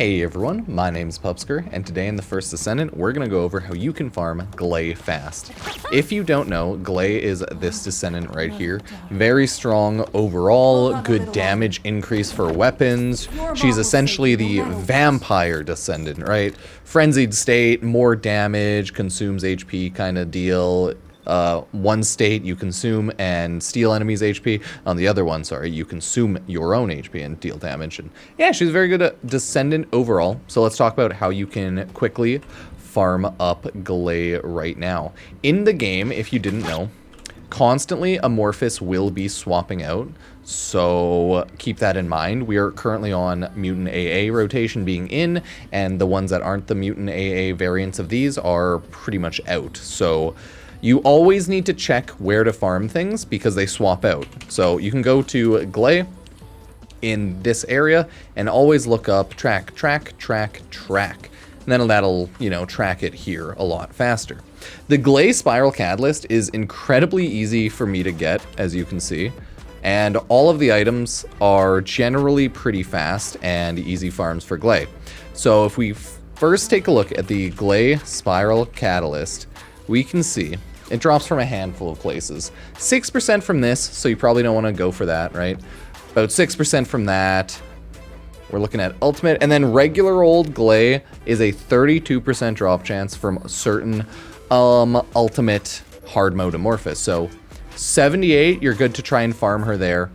Hey everyone, my name's Pupsker, and today in the First Descendant, we're going to go over how you can farm Gley fast. If you don't know, Gley is this Descendant right here. Very strong overall, good damage increase for weapons. She's essentially the Vampire Descendant, right? Frenzied state, more damage, consumes HP kind of deal. One state you consume and steal enemies' HP. On the other one, sorry, you consume your own HP and deal damage. And yeah, she's very good at Descendant overall. So let's talk about how you can quickly farm up Gley right now. In the game, if you didn't know, constantly Amorphous will be swapping out. So keep that in mind. We are currently on Mutant AA rotation being in, and the ones that aren't the Mutant AA variants of these are pretty much out. So you always need to check where to farm things because they swap out. So you can go to Gley in this area and always look up track. And then that'll, track it here a lot faster. The Gley Spiral Catalyst is incredibly easy for me to get, as you can see. And all of the items are generally pretty fast and easy farms for Gley. So if we first take a look at the Gley Spiral Catalyst, we can see it drops from a handful of places. 6% from this, so you probably don't want to go for that, right? About 6% from that. We're looking at Ultimate, and then regular old Gley is a 32% drop chance from certain Ultimate hard mode Amorphous. So 78, you're good to try and farm her there,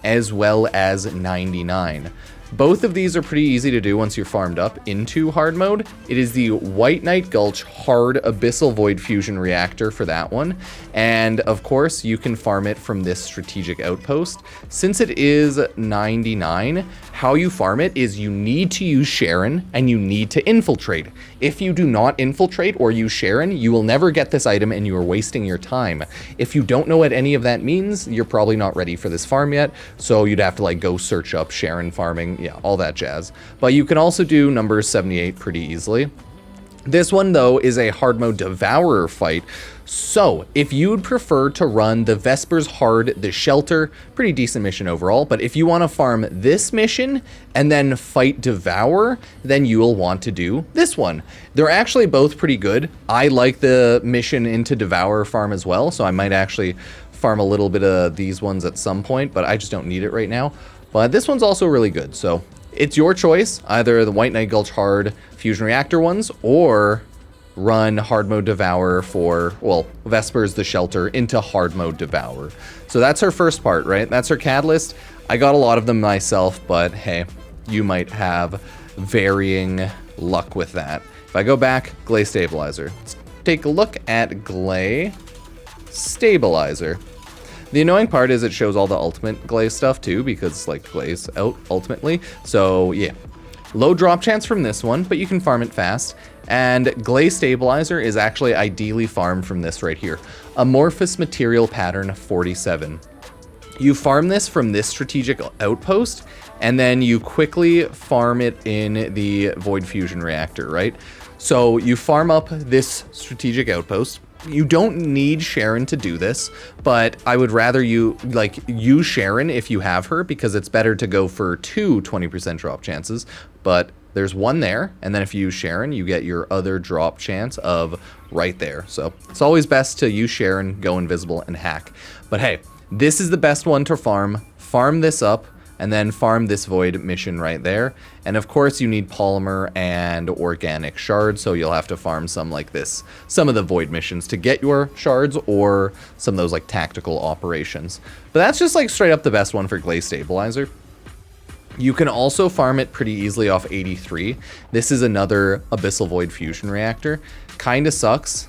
as well as 99. Both of these are pretty easy to do once you're farmed up into hard mode. It is the White Knight Gulch Hard Abyssal Void Fusion Reactor for that one. And of course, you can farm it from this strategic outpost. Since it is 99, how you farm it is you need to use Sharon and you need to infiltrate. If you do not infiltrate or use Sharon, you will never get this item and you are wasting your time. If you don't know what any of that means, you're probably not ready for this farm yet. So you'd have to go search up Sharon farming. Yeah, all that jazz. But you can also do number 78 pretty easily. This one, though, is a hard mode Devourer fight. So if you'd prefer to run the Vespers Hard, the Shelter, pretty decent mission overall. But if you want to farm this mission and then fight Devour, then you will want to do this one. They're actually both pretty good. I like the mission into Devour farm as well. So I might actually farm a little bit of these ones at some point, but I just don't need it right now. But this one's also really good, so it's your choice, either the White Knight Gulch Hard Fusion Reactor ones, or run Hard Mode Devour for, well, Vespers the Shelter into Hard Mode Devour. So that's her first part, right? That's her catalyst. I got a lot of them myself, but hey, you might have varying luck with that. If I go back, Gley Stabilizer. Let's take a look at Gley Stabilizer. The annoying part is it shows all the ultimate Gley stuff too, because Gley's out ultimately. So yeah, low drop chance from this one, but you can farm it fast. And Gley Stabilizer is actually ideally farmed from this right here. Amorphous Material Pattern 47. You farm this from this strategic outpost, and then you quickly farm it in the Void Fusion Reactor, right? So you farm up this strategic outpost. You don't need Sharon to do this, but I would rather you use Sharon if you have her, because it's better to go for two 20% drop chances. But there's one there, and then if you use Sharon, you get your other drop chance of right there. So it's always best to use Sharon, go invisible, and hack. But hey, this is the best one to farm. Farm this up, and then farm this void mission right there. And of course you need polymer and organic shards, so you'll have to farm some like this, some of the void missions to get your shards, or some of those tactical operations. But that's just straight up the best one for Gley Stabilizer. You can also farm it pretty easily off 83. This is another Abyssal Void Fusion Reactor. Kinda sucks.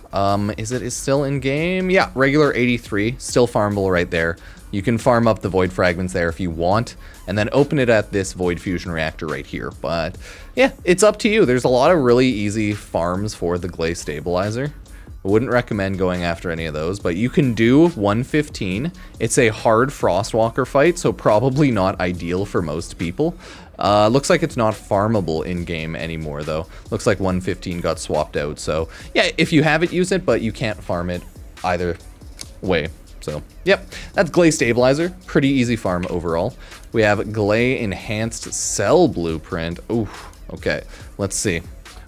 Is it still in game? Yeah, regular 83, still farmable right there. You can farm up the Void Fragments there if you want, and then open it at this Void Fusion Reactor right here. But yeah, it's up to you. There's a lot of really easy farms for the Gley Stabilizer. I wouldn't recommend going after any of those, but you can do 115. It's a hard Frostwalker fight, so probably not ideal for most people. Looks like it's not farmable in-game anymore, though. Looks like 115 got swapped out, so yeah, if you have it, use it, but you can't farm it either way. So, yep, that's Gley Stabilizer. Pretty easy farm overall. We have Gley Enhanced Cell Blueprint. Ooh, Okay, let's see.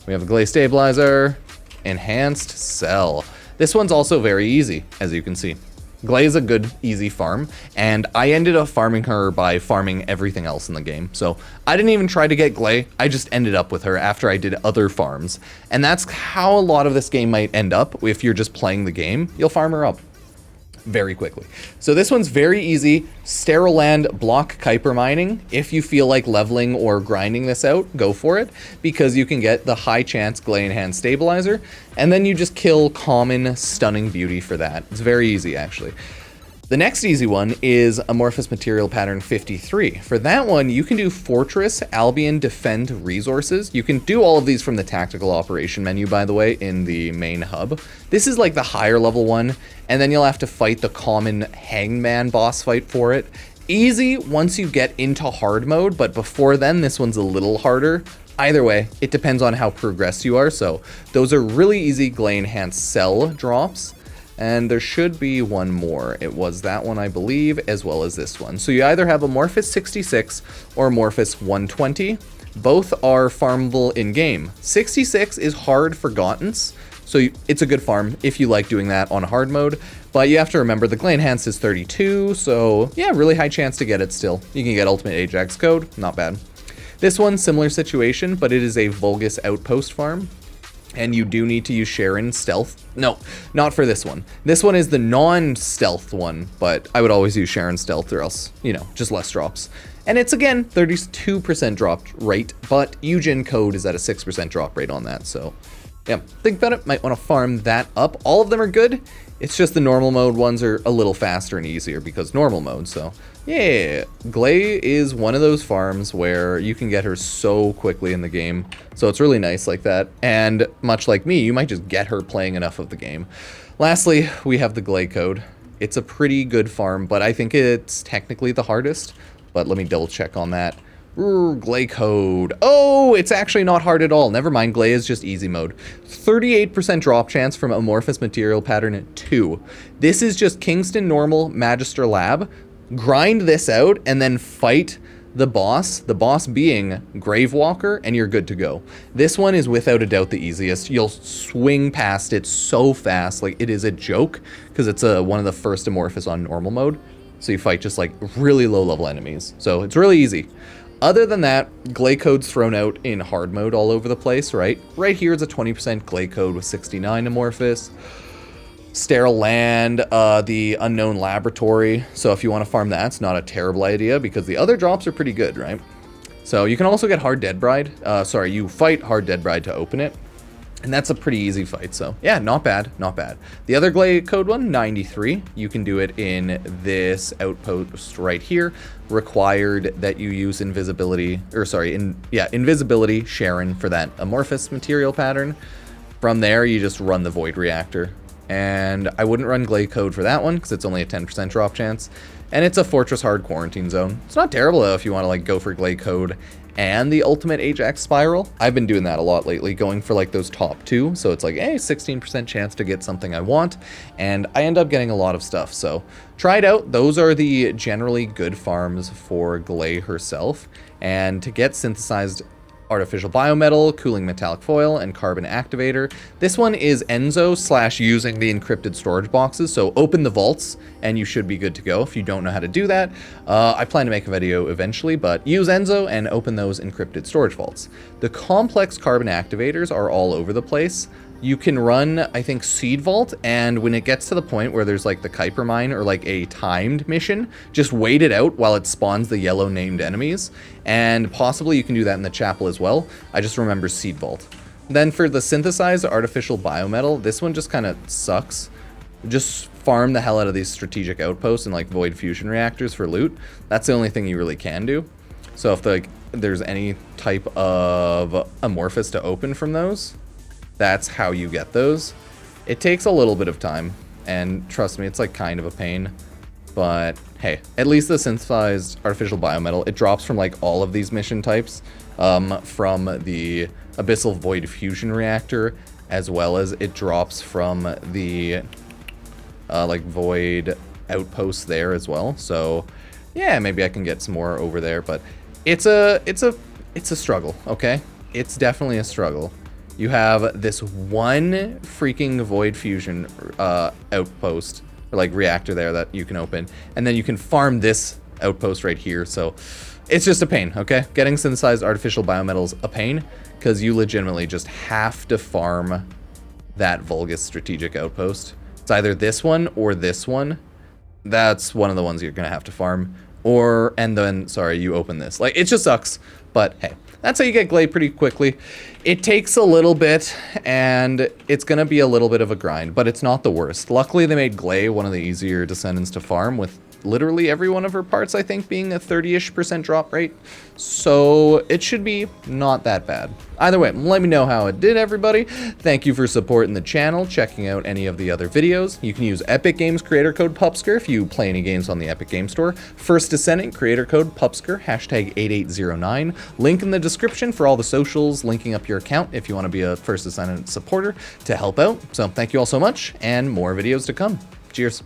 We have a Gley Stabilizer, Enhanced Cell. This one's also very easy, as you can see. Gley is a good, easy farm, and I ended up farming her by farming everything else in the game. So I didn't even try to get Gley, I just ended up with her after I did other farms. And that's how a lot of this game might end up. If you're just playing the game, you'll farm her up very quickly. So this one's very easy. Sterile land block Kuiper mining. If you feel like leveling or grinding this out, go for it, because you can get the high chance Gley Enhanced Stabilizer, and then you just kill common Stunning Beauty for that. It's very easy, actually. The next easy one is Amorphous Material Pattern 53. For that one, you can do Fortress, Albion, Defend, Resources. You can do all of these from the Tactical Operation menu, by the way, in the main hub. This is like the higher level one, and then you'll have to fight the common Hangman boss fight for it. Easy once you get into hard mode, but before then, this one's a little harder. Either way, it depends on how progressed you are, so those are really easy Gley Enhanced Cell drops. And there should be one more. It was that one, I believe, as well as this one. So you either have Amorphous 66 or Amorphous 120. Both are farmable in-game. 66 is hard forgottens, so it's a good farm if you like doing that on hard mode. But you have to remember the Gley Enhanced is 32, so yeah, really high chance to get it still. You can get Ultimate Ajax Code, not bad. This one, similar situation, but it is a Vulgus Outpost farm. And you do need to use Sharon Stealth. No, not for this one. This one is the non-stealth one, but I would always use Sharon Stealth or else, you know, just less drops. And it's, again, 32% drop rate, but Eugen Code is at a 6% drop rate on that, so yeah, think about it. Might want to farm that up. All of them are good. It's just the normal mode ones are a little faster and easier because normal mode, so yeah. Gley is one of those farms where you can get her so quickly in the game, so it's really nice like that. And much like me, you might just get her playing enough of the game. Lastly, we have the Gley Code. It's a pretty good farm, but I think it's technically the hardest, but let me double check on that. Gley Code. Oh, it's actually not hard at all. Never mind, Gley is just easy mode. 38% drop chance from Amorphous Material Pattern 2. This is just Kingston Normal Magister Lab. Grind this out and then fight the boss being Gravewalker, and you're good to go. This one is without a doubt the easiest. You'll swing past it so fast, like it is a joke, because it's one of the first Amorphous on normal mode. So you fight just like really low level enemies. So it's really easy. Other than that, Gley Code's thrown out in hard mode all over the place, right? Right here is a 20% Gley Code with 69 Amorphous. Sterile Land, the Unknown Laboratory. So if you want to farm that, it's not a terrible idea because the other drops are pretty good, right? So you can also get Hard Dead Bride. You fight Hard Dead Bride to open it. And that's a pretty easy fight, so yeah, not bad, not bad. The other Gley Code one, 93. You can do it in this outpost right here. Required that you use invisibility, invisibility Sharon for that Amorphous Material Pattern. From there, you just run the Void Reactor. And I wouldn't run Gley Code for that one because it's only a 10% drop chance. And it's a Fortress Hard Quarantine Zone. It's not terrible though if you want to like go for Gley Code and the Ultimate Ajax Spiral. I've been doing that a lot lately, going for like those top two. So it's like, hey, 16% chance to get something I want. And I end up getting a lot of stuff. So try it out. Those are the generally good farms for Gley herself. And to get synthesized Artificial Biometal, Cooling Metallic Foil, and Carbon Activator. This one is Enzo / using the encrypted storage boxes, so open the vaults and you should be good to go if you don't know how to do that. I plan to make a video eventually, but use Enzo and open those encrypted storage vaults. The complex Carbon Activators are all over the place. You can run, I think, Seed Vault, and when it gets to the point where there's like the Kuiper Mine or like a timed mission, just wait it out while it spawns the yellow named enemies, and possibly you can do that in the chapel as well. I just remember Seed Vault. Then for the synthesized artificial biometal, this one just kind of sucks. Just farm the hell out of these strategic outposts and like void fusion reactors for loot. That's the only thing you really can do. So if there's any type of Amorphous to open from those, that's how you get those. It takes a little bit of time, and trust me, it's like kind of a pain. But hey, at least the synthesized artificial biometal, it drops from like all of these mission types, from the Abyssal Void Fusion Reactor, as well as it drops from the like Void Outpost there as well. So yeah, maybe I can get some more over there, but it's a struggle, okay? it's definitely a struggle. You have this one freaking void fusion outpost, or like reactor there that you can open, and then you can farm this outpost right here. So it's just a pain, okay? Getting synthesized artificial biometals a pain, because you legitimately just have to farm that Vulgus strategic outpost. It's either this one or this one. That's one of the ones you're gonna have to farm. Or, and then, sorry, you open this. Like, it just sucks, but hey, that's how you get Gley pretty quickly. It takes a little bit, and it's gonna be a little bit of a grind, but it's not the worst. Luckily, they made Gley one of the easier Descendants to farm, with literally every one of her parts, I think, being a 30-ish% drop rate. So it should be not that bad. Either way, let me know how it did, everybody. Thank you for supporting the channel, checking out any of the other videos. You can use Epic Games creator code Pupsker if you play any games on the Epic Game Store. First Descendant creator code Pupsker, hashtag 8809. Link in the description for all the socials, linking up your account if you want to be a First Descendant supporter to help out. So thank you all so much, and more videos to come. Cheers.